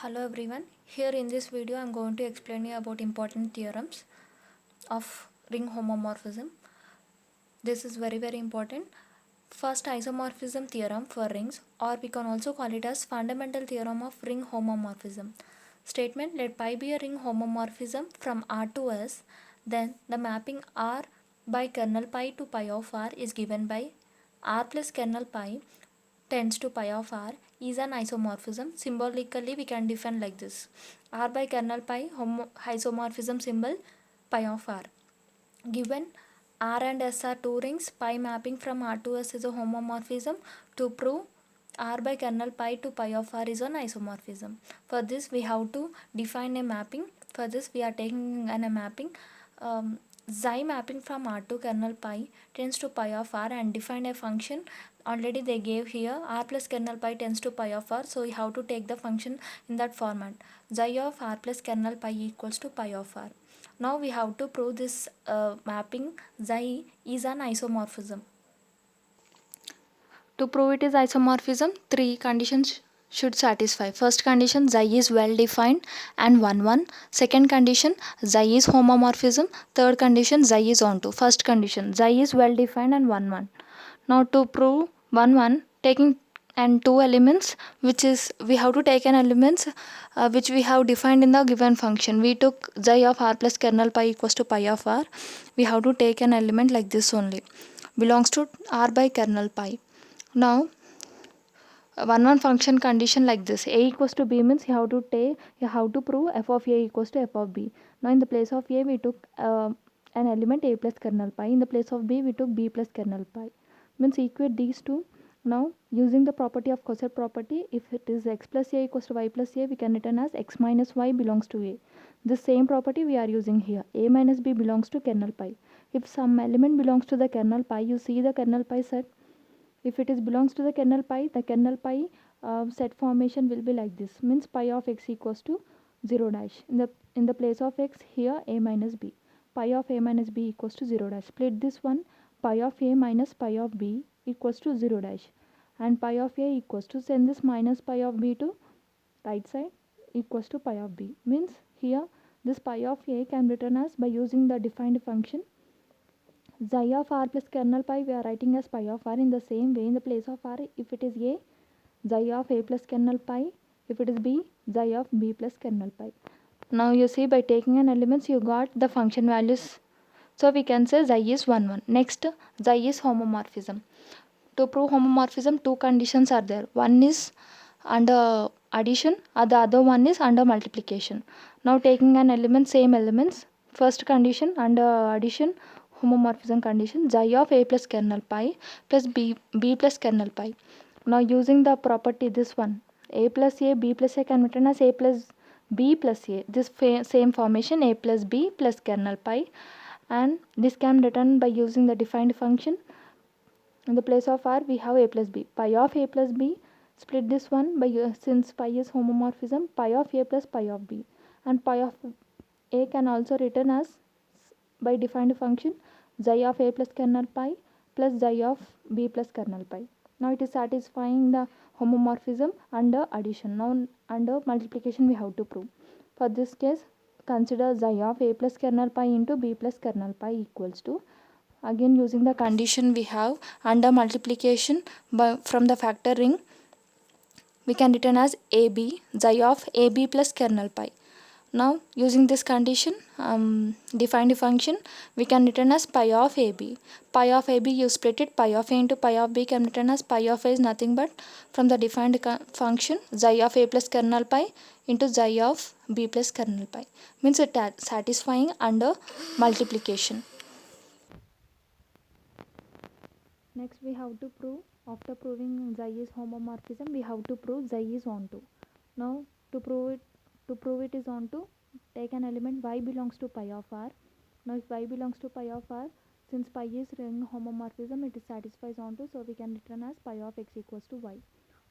Hello everyone. Here in this video I am going to explain you about important theorems of ring homomorphism. This is very important. First, isomorphism theorem for rings, or we can also call it as fundamental theorem of ring homomorphism. Statement: let pi be a ring homomorphism from R to S, then the mapping R by kernel pi to pi of R is given by R plus kernel pi tends to pi of R is an isomorphism. Symbolically we can define like this: R by kernel pi isomorphism symbol pi of R. Given R and S are two rings, pi mapping from R to S is a homomorphism. To prove R by kernel pi to pi of R is an isomorphism, for this we have to define a mapping. For this we are taking a mapping xi mapping from R to kernel pi tends to pi of R, and define a function. Already they gave here R plus kernel pi tends to pi of R, so we have to take the function in that format. Xi of R plus kernel pi equals to pi of R. Now we have to prove this mapping xi is an isomorphism. To prove it is isomorphism, three conditions should satisfy. First condition, xi is well defined and 1 1. Second condition, xi is homomorphism. Third condition, xi is onto. First condition, xi is well defined and 1 1. Now to prove 1 1, taking and two elements, which is we have to take an elements which we have defined in the given function. We took xi of R plus kernel pi equals to pi of R. We have to take an element like this only, belongs to R by kernel pi. Now 1 1 function condition like this: a equals to b means you have to prove f of a equals to f of b. Now in the place of a we took an element a plus kernel pi. In the place of b we took b plus kernel pi, means equate these two. Now using the property of Coset property, if it is x plus a equals to y plus a, we can written as x minus y belongs to a. This same property we are using here. A minus b belongs to kernel pi. If some element belongs to the kernel pi, you see the kernel pi set. If it is belongs to the kernel pi set formation will be like this, means pi of x equals to 0 dash. In the place of x here a minus b, pi of a minus b equals to 0 dash. Split this one, pi of a minus pi of b equals to 0 dash, and pi of a equals to, send this minus pi of b to right side, equals to pi of b. Means here this pi of a can be written as, by using the defined function xi of R plus kernel pi, we are writing as pi of R. In the same way, in the place of R, if it is a, xi of a plus kernel pi. If it is b, xi of b plus kernel pi. Now you see, by taking an elements you got the function values, so we can say xi is 1 1. Next, xi is homomorphism. To prove homomorphism, two conditions are there. One is under addition, the other one is under multiplication. Now taking an element, same elements, first condition under addition, homomorphism condition, xi of a plus kernel pi plus b plus kernel pi. Now using the property, this one, a plus a, b plus a can be written as a plus b plus a. This same formation, a plus b plus kernel pi, and this can be written by using the defined function. In the place of R we have a plus b, pi of a plus b. Split this one by, since pi is homomorphism, pi of a plus pi of b, and pi of a can also written as, by defined function, xi of a plus kernel pi plus xi of b plus kernel pi. Now it is satisfying the homomorphism under addition. Now under multiplication we have to prove. For this case, consider xi of a plus kernel pi into b plus kernel pi equals to, again using the condition we have under multiplication from the factor ring, we can written as ab, xi of ab plus kernel pi. Now using this condition, defined function, we can written as pi of ab. Pi of ab you split it, pi of a into pi of b can written as, pi of a is nothing but from the defined function xi of a plus kernel pi into xi of b plus kernel pi, means it satisfying under multiplication. Next we have to prove, after proving xi is homomorphism, we have to prove xi is onto. Now to prove it is onto, take an element y belongs to pi of r. Now if y belongs to pi of r, since pi is ring homomorphism, it is satisfies onto, so we can written as pi of x equals to y.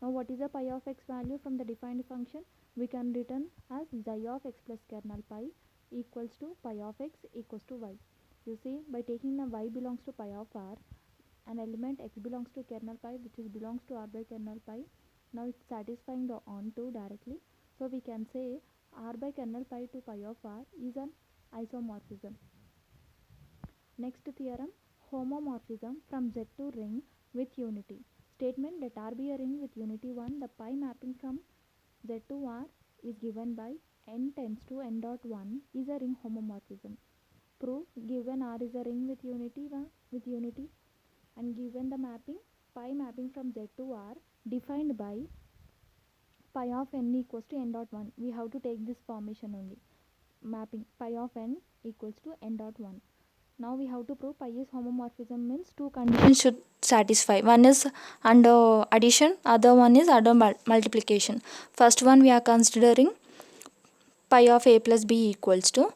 Now what is the pi of x value from the defined function? We can written as xi of x plus kernel pi equals to pi of x equals to y. You see, by taking the y belongs to pi of r, an element x belongs to kernel pi, which is belongs to r by kernel pi. Now it's satisfying the onto directly, So we can say R by kernel pi to pi of R is an isomorphism. Next theorem, homomorphism from Z to ring with unity. Statement, let R be a ring with unity 1. The pi mapping from Z to R is given by n tends to n dot 1 is a ring homomorphism. Prove, given R is a ring with unity and given the mapping pi mapping from Z to R defined by pi of n equals to n dot 1. We have to take this formation only. Mapping pi of n equals to n dot 1. Now we have to prove pi is homomorphism, means two conditions should satisfy. One is under addition, other one is under multiplication. First one we are considering pi of a plus b equals to,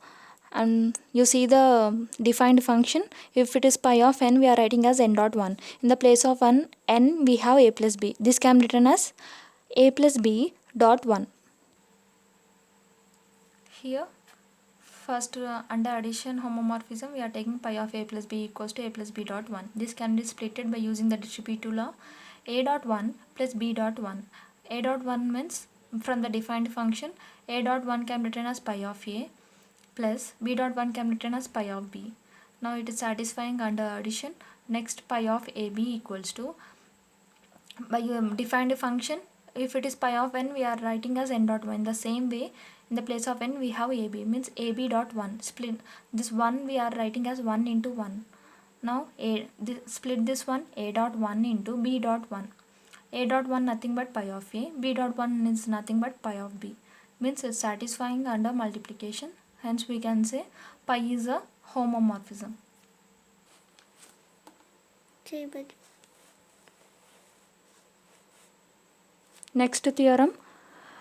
and you see the defined function. If it is pi of n, we are writing as n dot 1. In the place of n we have a plus b. This can be written as a plus b dot 1. Here first under addition homomorphism we are taking pi of a plus b equals to a plus b dot 1. This can be splitted by using the distributive law. A dot 1 plus b dot 1. A dot 1 means from the defined function a dot 1 can be written as pi of a plus b dot 1 can be written as pi of b. Now it is satisfying under addition. Next, pi of ab equals to, by defined function, if it is pi of n we are writing as n dot 1. In the same way, in the place of n we have ab, means ab dot 1. Split this 1 we are writing as 1 into 1. Now split this one, a dot 1 into b dot 1. A dot 1 nothing but pi of a, b dot 1 is nothing but pi of b, means it's satisfying under multiplication. Hence we can say pi is a homomorphism. Next theorem,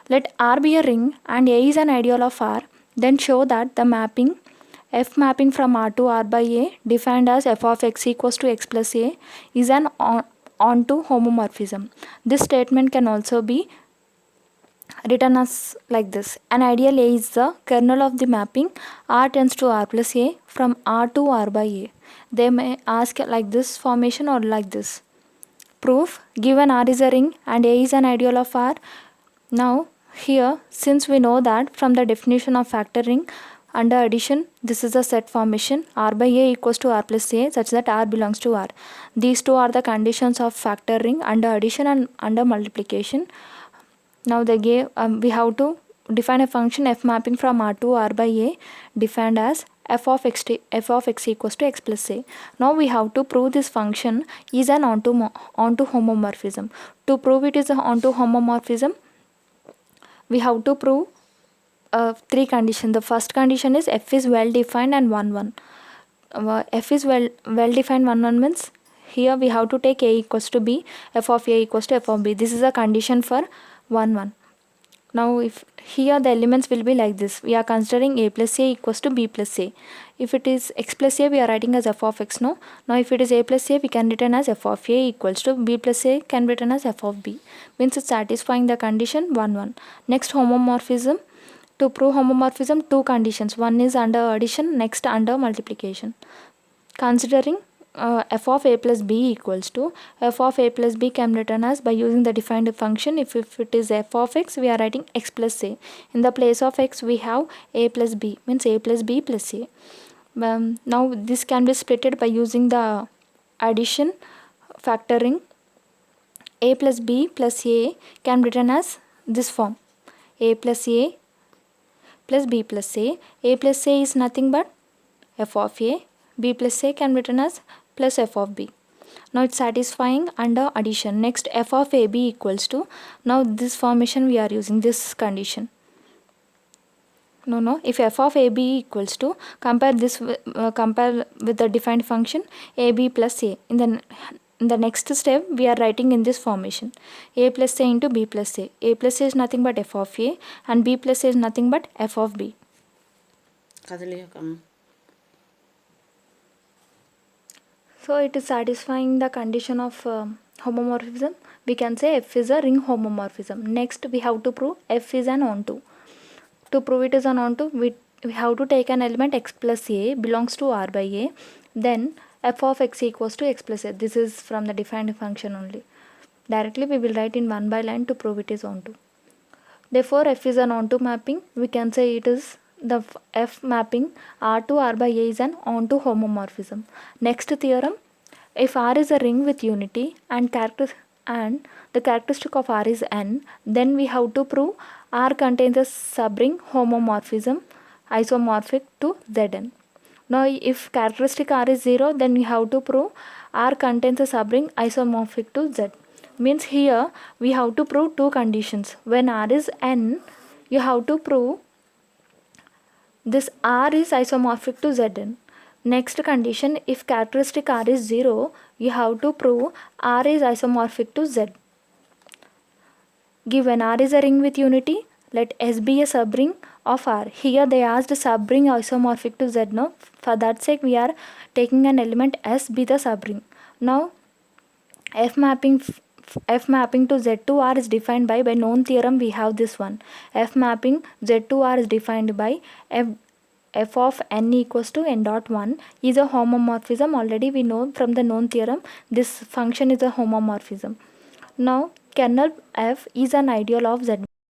let R be a ring and A is an ideal of R, then show that the mapping f mapping from R to R by A defined as f of x equals to x plus A is an onto homomorphism. This statement can also be written as like this. An ideal A is the kernel of the mapping R tends to R plus A from R to R by A. They may ask like this formation or like this. Proof, given R is a ring and A is an ideal of R. Now here, since we know that from the definition of factor ring under addition, this is a set formation R by A equals to R plus A such that R belongs to R. These two are the conditions of factor ring under addition and under multiplication. Now they gave we have to define a function f mapping from R to R by A defined as f of x equals to x plus A. Now we have to prove this function is an onto homomorphism. To prove it is an onto homomorphism, we have to prove three conditions. The first condition is f is well defined and 1 1. F is well defined 1 1 means here we have to take a equals to b, f of a equals to f of b. This is a condition for 1 1. Now if here the elements will be like this, we are considering a plus a equals to b plus a. If it is x plus a, we are writing as f of x. Now if it is a plus a, we can written as f of a equals to b plus a can be written as f of b, means it's satisfying the condition 1 1. Next, homomorphism. To prove homomorphism, two conditions. One is under addition, next under multiplication. Considering f of a plus b equals to, f of a plus b can be written as by using the defined function. If it is f of x, we are writing x plus a. In the place of x we have a plus b, means a plus b plus a. Now this can be splitted by using the addition factoring. A plus b plus a can be written as this form, a plus a plus b plus a. A plus a is nothing but f of a, b plus a can be written as plus f of b. Now it's satisfying under addition. Next, f of ab equals to, now this formation we are using this condition. If f of ab equals to, compare with the defined function ab plus a. In the next step we are writing in this formation a plus a into b plus a. A plus a is nothing but f of a and b plus a is nothing but f of b. So it is satisfying the condition of homomorphism. We can say f is a ring homomorphism. Next we have to prove f is an onto. To prove it is an onto, we have to take an element x plus a belongs to R by a. Then f of x equals to x plus a. This is from the defined function only. Directly we will write in one by line to prove it is onto. Therefore F is an onto mapping. We can say it is the F mapping R to R by A is an onto homomorphism. Next theorem, if R is a ring with unity and the characteristic of R is n, then we have to prove R contains a subring homomorphism isomorphic to Zn. Now if characteristic R is 0, then we have to prove R contains a subring isomorphic to Z. Means here we have to prove two conditions. When R is n, you have to prove this R is isomorphic to Zn. Next condition, if characteristic R is 0, you have to prove R is isomorphic to Z. Given R is a ring with unity, let S be a subring of R. Here they asked subring isomorphic to Z. No? For that sake we are taking an element S be the subring. Now F mapping to Z to R is defined by known theorem we have this one. F mapping Z to R is defined by f of n equals to n dot 1 is a homomorphism. Already we know from the known theorem this function is a homomorphism. Now kernel F is an ideal of Z.